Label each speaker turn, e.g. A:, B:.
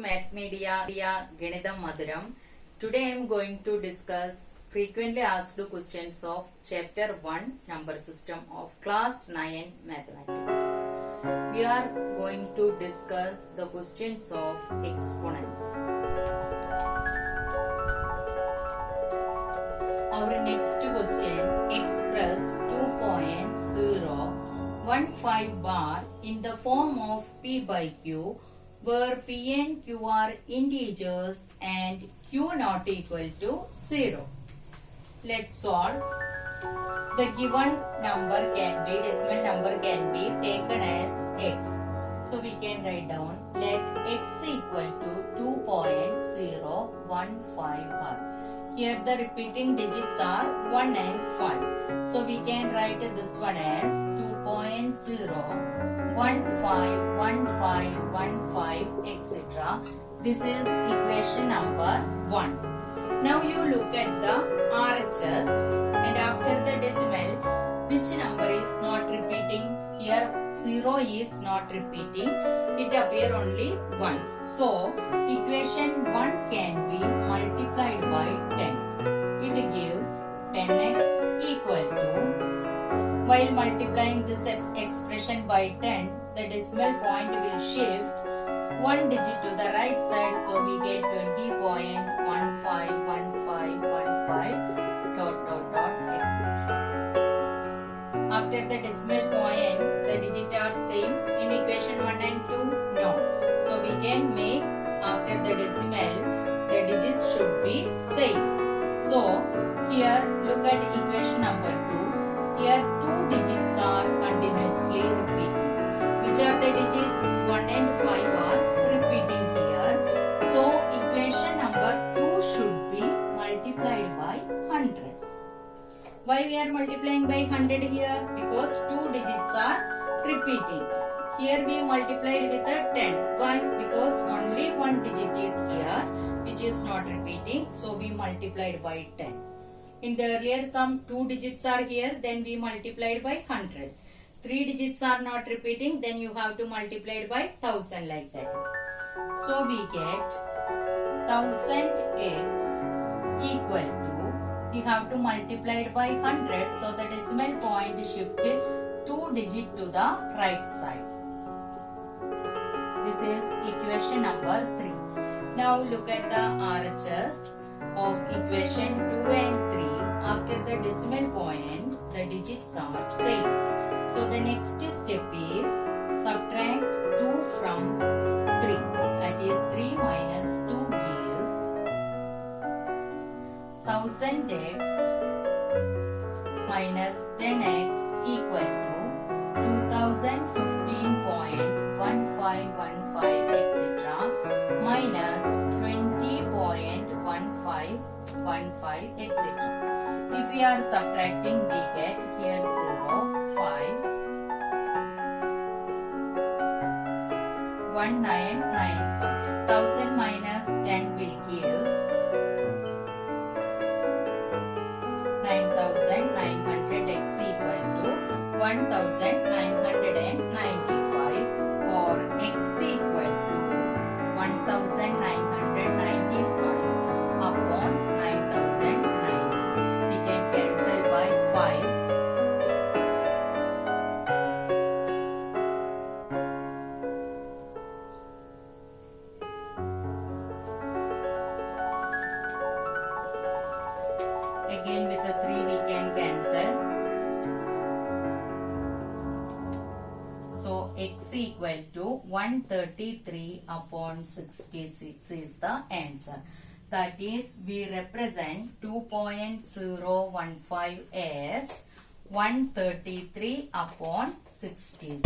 A: Math Media Ganitham Madhuram. Today I am going to discuss frequently asked questions of Chapter 1 Number System of Class 9 Mathematics. We are going to discuss the questions of exponents. Our next question, express 2.015 bar in the form of P by Q, where P and Q are integers and Q not equal to 0. Let's solve. The given number can be, decimal number can be taken as x. So we can write down, let x equal to 2.015 bar. Here the repeating digits are 1 and 5. So we can write this one as 2.0151515 etc. This is equation number 1. Now you look at the RHS and after the decimal, which number is not repeating? Here 0 is not repeating. It appears only once. So equation 1 can be multiplied by 10. It gives 10x equal to, while multiplying this expression by 10, the decimal point will shift one digit to the right side, so we get 20.151515 etc. After the decimal point, the digits are same in equation 1 and 2? No. So we can make after the decimal, the digits should be same. So here look at equation number 2. Here two digits are continuously repeating. Which are the digits? 1 and 5 are repeating here. So equation number 2 should be multiplied by 100. Why we are multiplying by 100 here? Because two digits are repeating. Here we multiplied with a 10. Why? Because only one digit is here which is not repeating. So we multiplied by 10. In the earlier sum, two digits are here, then we multiplied by 100. Three digits are not repeating, then you have to multiply it by 1000 like that. So we get 1000x equal to, you have to multiply it by 100, so the decimal point shifted two digits to the right side. This is equation number 3. Now look at the RHS of equation 2 and 3. After the decimal point, the digits are same. So the next step is subtract 2 from 3. That is 3 minus 2 gives 1000x minus 10x equal to 2015.1515 etc. minus 20.1515 etc. If we are subtracting, we get here 0, 5, 1995. 1000 minus 10 will give 9900x equal to 1995 or x equal to 1995 upon 9009. We can cancel by 5. Again with the 3 we can cancel. So x equal to 133 upon 66 is the answer. That is, we represent 2.015 as 133 upon 66.